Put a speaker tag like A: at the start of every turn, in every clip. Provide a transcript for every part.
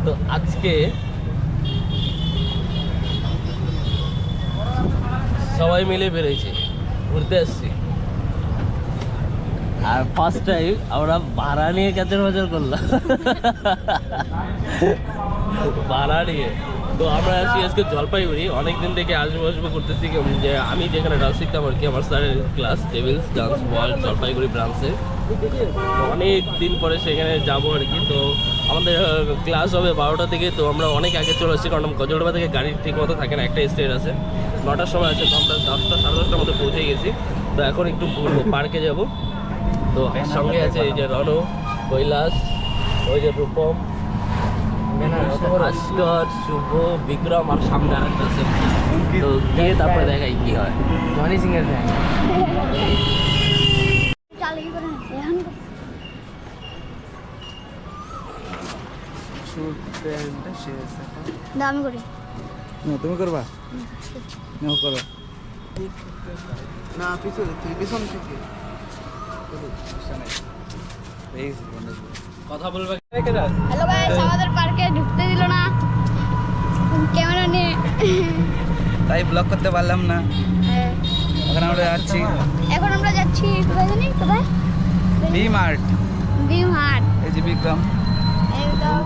A: তো আজকে সবাই মিলে বেরোইছে, ঘুরতে আসছি। আর ফার্স্ট টাইম আমরা ভাড়া নিয়ে ক্যাচের বাজার করলাম, ভাড়া নিয়ে। তো আমরা আসি আজকে জলপাইগুড়ি। অনেকদিন থেকে আসবো করতেছি, যে আমি যেখানে ডান্স শিখতাম আর কি, আমার স্যারের class Devil's dance world Jalpaiguri ব্রাঞ্চে। অনেক দিন পরে সেখানে যাবো আর কি। তো আমাদের ক্লাস হবে 12টা থেকে, তো আমরা অনেক আগে চলে আসছি, কারণ গজলডোবা থেকে গাড়ি ঠিক মতো থাকে না, একটা স্টেজ আছে 9টার সময় আছে। তো আমরা 10টা 10:30টার মধ্যে পৌঁছে গেছি। তো এখন একটু ঘুরবো, পার্কে যাব। তো সঙ্গে আছে এই যে রণ, কৈলাস, ওই যে রূপম, ভাস্কর, শুভ, বিক্রম, আর সামনে আরেকটা আছে। তো গিয়ে তারপরে দেখাই কি হয়। জনি সিং এর ফ্যান।
B: দামি করে
C: তুমি করবা না, করো
D: না, পিছন থেকে
A: কথা বলবে।
B: হ্যালো গাইস, আমাদের পার্কে ঢুকতে দিল না ক্যামেরা নিয়ে,
C: তাই ব্লগ করতে পারলাম না।
B: হ্যাঁ,
C: এখন আমরা যাচ্ছি
B: এখন আমরা যাচ্ছি কোথায় জানি, কোথায়?
C: V mart.
B: ভিউ হাট।
C: এই যে বিক্রম।
B: একদম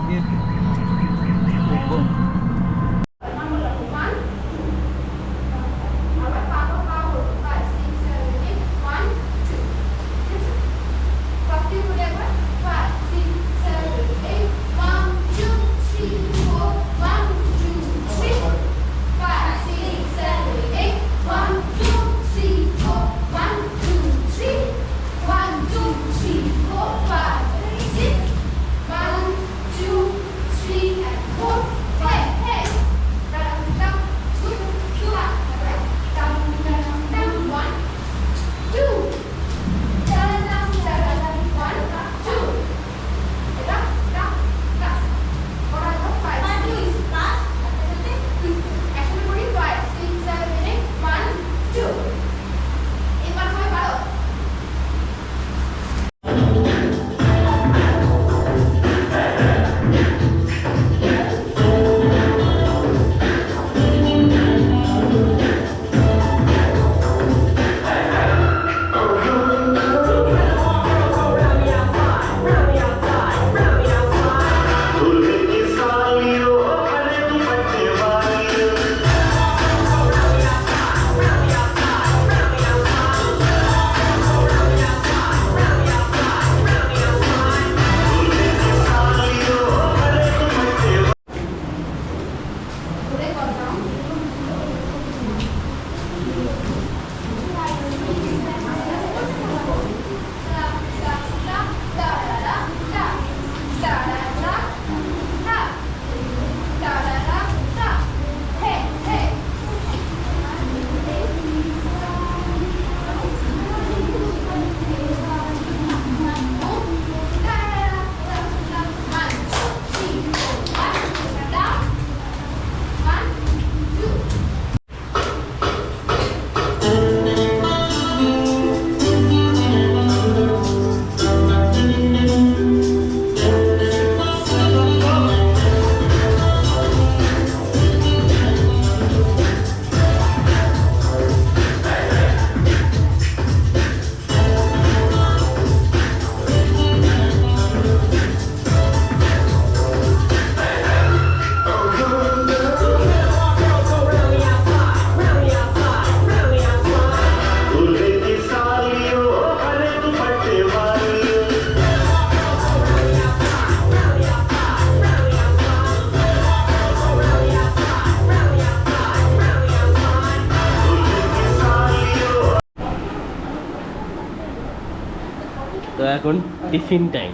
A: তো এখন টিফিন টাইম।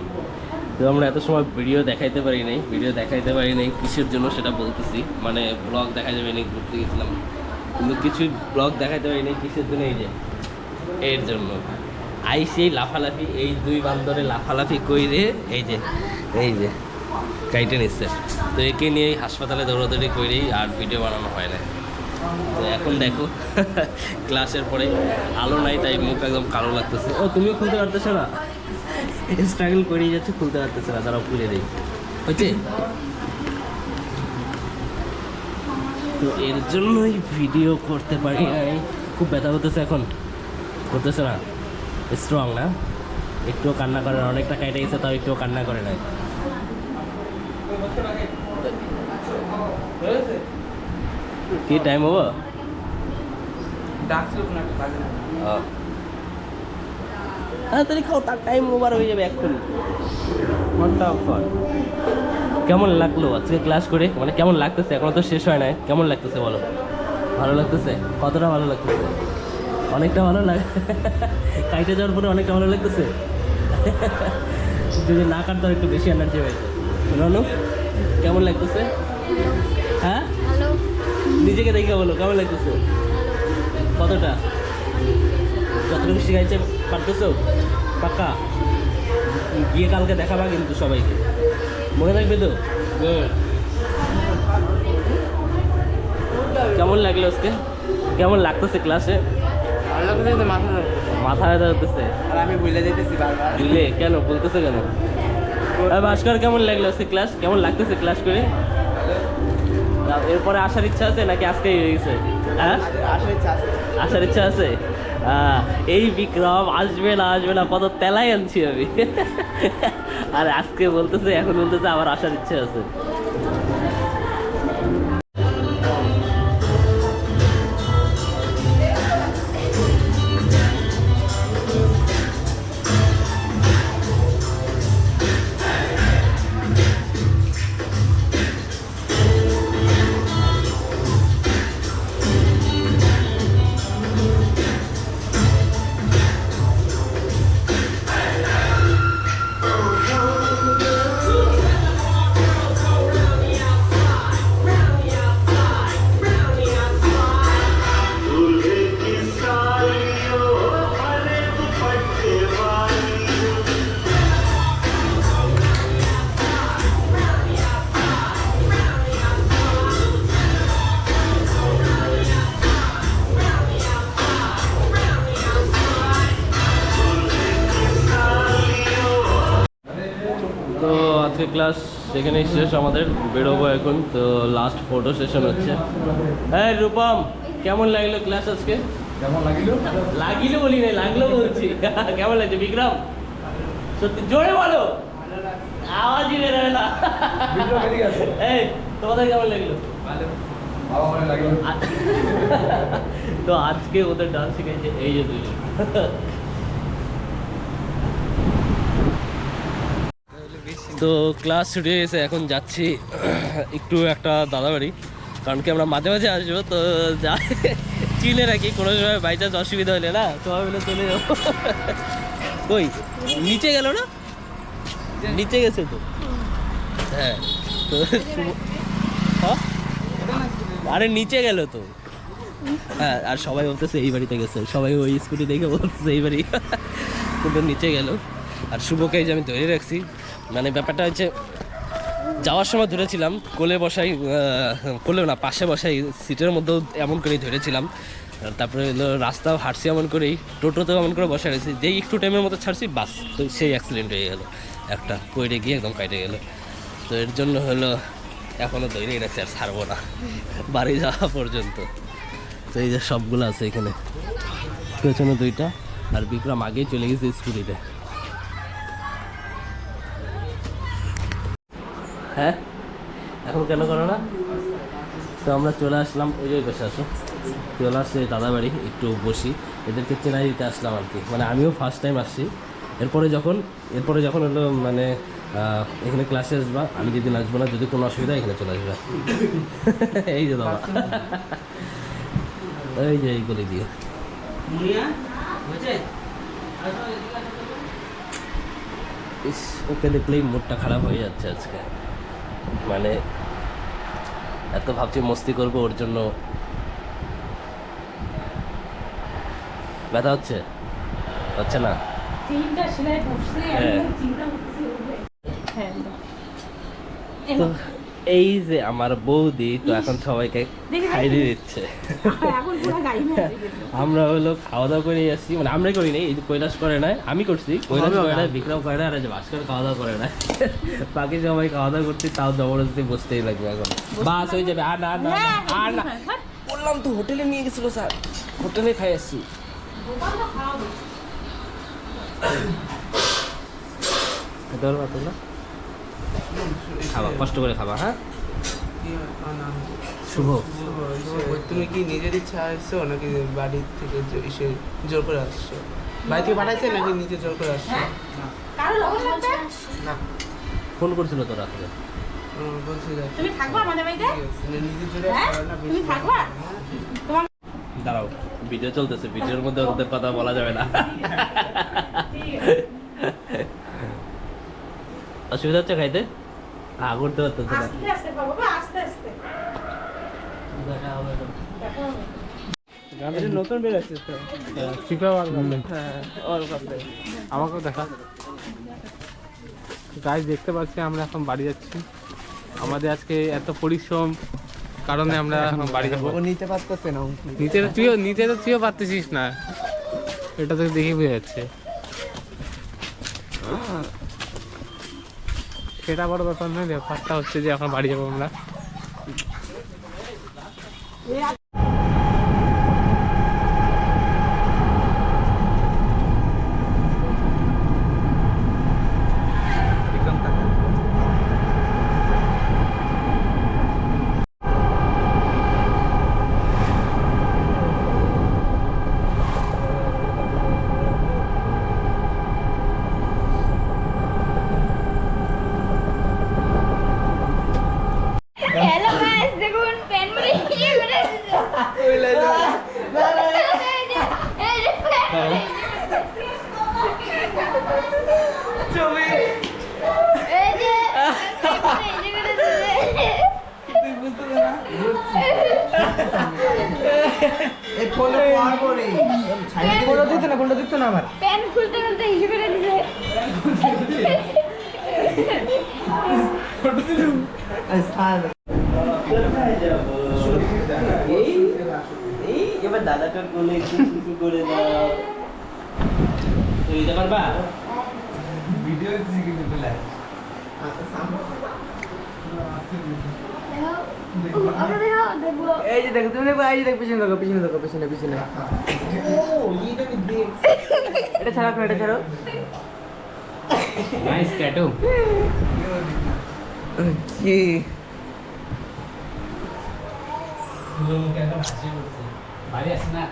A: তো আমরা এত সময় ভিডিও দেখাইতে পারি নাই, কিসের জন্য সেটা বলতেছি। মানে ব্লগ দেখা যাবে না, ঘুরতে গেছিলাম, কিন্তু কিছু ব্লগ দেখাইতে পারি নাই। কিসের জন্য? এই যে এর জন্য আইসি লাফালাফি, এই দুই বান্দরে লাফালাফি কইরে এই যে কাইটে নিচ্ছে। তো একে নিয়ে হাসপাতালে দৌড়াদৌড়ি করেই আর ভিডিও বানানো হয় না। তো এখন দেখো ক্লাসের পরে আলো নাই, তাই মুখ একদম কালো লাগতেছে। ও তুমিও খুলতে পারতেছো না, স্ট্রাগল করেই যাচ্ছে, খুলতে পারতেছে না, তারাও খুলে দেই হচ্ছে। তো এর জন্যই ভিডিও করতে পারি নাই। খুব ব্যথা করতেছে এখন, করতেছে না? স্ট্রং না? একটুও কান্না করে না, অনেকটা কেটে গেছে তাও একটুও কান্না করে নাই। কি টাইম হবো?
C: ডাকছিল না কাজে না।
A: তাড়াতাড়ি খাও, তার টাইম ওভার হয়ে যাবে এক্ষুনি। কেমন লাগলো আজকে ক্লাস করে? মানে কেমন লাগতেছে? এখনো তো শেষ হয় নাই, কেমন লাগতেছে বলো? ভালো লাগতেছে? কতটা ভালো লাগতেছে? অনেকটা ভালো লাগে। কাইটে যাওয়ার পরে অনেকটা ভালো লাগতেছে। যদি না কাটতো একটু বেশি এনার্জি হয়েছে। রনু কেমন লাগতেছে? হ্যাঁ,
B: হ্যালো।
A: নিজেকে দেখে বলো কেমন লাগতেছে? কতটা? যতটুকু শিখাইছে পারতেছো? পাক্কা? গিয়ে কালকে দেখাবা কিন্তু সবাইকে, মনে থাকবে তো? কেমন লাগলো আজকে? কেমন লাগতেছে ক্লাসে?
C: ভালো লাগছে তো মাথা ধরে।
A: মাথা ব্যথা করতেছে?
C: আর আমি ভুলে যেতেছি বারবার।
A: বুঝলে কেন বলতেছে কেন? ভাস্কর কেমন লাগলো আজকে ক্লাস? কেমন লাগতেছে ক্লাস করে? এরপরে আসার ইচ্ছা আছে নাকি আজকেই হয়ে গেছে? হ্যাঁ,
C: আসলে চাষ
A: আসার ইচ্ছা আছে। এই বিক্রম আসবে না আসবে না কত তেলাই আনছি আমি। আর আজকে বলতেছে, এখন বলতেছে আবার আসার ইচ্ছা আছে। তো আজকে ক্লাস সেখানেই শেষ আমাদের, বেরোবো এখন। তো লাস্ট ফটো সেশন হচ্ছে। হ্যাঁ রূপম, কেমন লাগলো ক্লাস আজকে?
C: কেমন লাগিল?
A: লাগিল বলি নাই, লাগলো বলছি। কেমন লাগছে বিক্রম? সত্যি জোরে বলো, আওয়াজই বেরোয় না। এই তোমাদের কেমন লাগলো? তো আজকে ওদের ডান্স শিখাইছে এই যে দুইজন। তো ক্লাস ছুটি হয়ে গেছে, এখন যাচ্ছি একটু একটা দাদা বাড়ি, কারণ কি আমরা মাঝে মাঝে আসবো তো যা চিনে রাখি, কোনো সময় বাই চান্স অসুবিধা হলে না সবাই মিলে চলে যাবো। কই নিচে গেল না? নিচে গেছে তো। হ্যাঁ তো হ্যাঁ? আরে নিচে গেল তো। হ্যাঁ, আর সবাই বলতেছে এই বাড়িতে গেছে, সবাই ওই স্কুটি দেখে বলতেছে এই বাড়ি, কিন্তু নিচে গেল। আর শুভকে যে আমি ধরে রাখছি, মানে ব্যাপারটা হচ্ছে যাওয়ার সময় ধরেছিলাম কোলে বসাই, কোলে না পাশে বসাই, সিটের মধ্যেও এমন করেই ধরেছিলাম। তারপরে হলো রাস্তাও হাঁটছি এমন করেই, টোটোতেও এমন করে বসে রয়েছি, যেই একটু টাইমের মতো ছাড়ছি বাস, তো সেই অ্যাক্সিডেন্ট হয়ে গেল, একটা পড়ে গিয়ে একদম কেটে গেল। তো এর জন্য হলো এখনও ধরেই রাখছি, আর ছাড়বো না বাড়ি যাওয়া পর্যন্ত। তো এই যে সবগুলো আছে এখানে, পেছনে দুইটা, আর বিক্রম আগেই চলে গেছে স্কুটিতে। হ্যাঁ, এখন কেন করো না? তো আমরা চলে আসলাম, ওই যে বসে আসো, চলে আসছে দাদা বাড়ি, একটু বসি, এদেরকে চেনাই দিতে আসলাম আর কি। মানে আমিও ফার্স্ট টাইম আসছি। এরপরে যখন হলো মানে এখানে ক্লাসে আসবা, আমি যেদিন আসবো না, যদি কোনো অসুবিধা এখানে চলে আসবে। এই যে দাদা, এই যে এইগুলি দিয়ে ইস, ওকে দেখলেই মুডটা খারাপ হয়ে যাচ্ছে আজকে। মানে এত ভাবছি মস্তি করবো, ওর জন্য ব্যথা হচ্ছে না? তো এই যে আমার বৌদি তো এখন সবাইকে খাইয়ে দিচ্ছে। আমরা হলো খাওয়া দাওয়া করে আসছি, মানে আমরাই করি নাই, এই যে কৈলাস করে নাই, আমি করছি, কৈলাস করে নাই, বিক্রম করে না, আর এই যে ভাস্কর খাওয়া দাওয়া করে না, বাকি সবাই খাওয়া দাওয়া করছি, তাও জবরদস্তি বসতেই লাগবে এখন। বাস হয়ে যাবে, আর না আর না আর না, বললাম তো হোটেলে নিয়ে গেছিল স্যার, হোটেলে খাই আসছি। খাবা, কষ্ট করে খাবা। হ্যাঁ, শুভ।
D: তুমি কি নিজের ইচ্ছা আসছো নাকি বাড়ি থেকে এসে জোর করে আসছো? বাড়ি থেকে পাঠাইছে নাকি নিজে জোর করে আসছো? না,
A: ফোন করছিল তো রাত্রে।
D: বলছি যে
E: তুমি থাকবা আমাদের বাড়িতে?
D: নিজের জোরে
E: হ্যাঁ?
D: করার না,
E: তুমি
D: বেশি
E: থাকবা? তোমার
A: দাঁড়াও, ভিডিও চলতেছে, ভিডিওর মধ্যে ওদের কথা বলা যাবে না। অসুবিধা হচ্ছে খাইতে? হ্যাঁ, করতে পারতেছে না।
E: আস্তে আস্তে পাবো বাবা, আস্তে আস্তে দেখা হবে।
C: এটা নতুন বের আসছে তো ফিফা ওয়ার্ল্ড কাপ। হ্যাঁ, ওয়ার্ল্ড কাপ। আমাকেও দেখা। গাইস, দেখতে পাচ্ছি আমরা এখন বাড়ি যাচ্ছি। আমাদের আজকে এত পরিশ্রম কারণে আমরা এখন বাড়ি যাবো।
D: ও নিতে পারতেছে না।
C: নিতে তো তুইও পারতেছিস না, এটা তো দেখে বোঝা যাচ্ছে। সেটা বড় ব্যাপার নয়, ব্যাপারটা হচ্ছে যে এখন বাড়ি যাবো আমরা।
B: হ্যালো গাইস, দেখুন প্যান মুড়ি ইয়ে করে দিছে। এই যে প্যান মুড়ি। এই যে এই যে করে দিছে।
D: তুই বুঝতে না? এই ফোনে পারবো রে। ফোনটা দিতে না আমার।
B: প্যান খুলতে খুলতে ইয়ে করে দিছে।
D: এই স্যার
A: এবার দাদাটার কোলে একটু কিছু করে দাও। তুমি দিতে পারবা?
D: ভিডিও দিছি কিন্তু বলে।
B: দেখো, ওকে দেখো, দেখবো।
C: এই যে দেখো, তুমি দেখো, এই যে দেখো, পিছনে দেখো, পিছনে দেখো, পিছনে পিছনে।
D: ও এইটা কি দেখ।
C: এটা ছাড়ো, এটা ছাড়ো।
A: Nice tattoo.
D: কি
A: বাড়ি আসে না।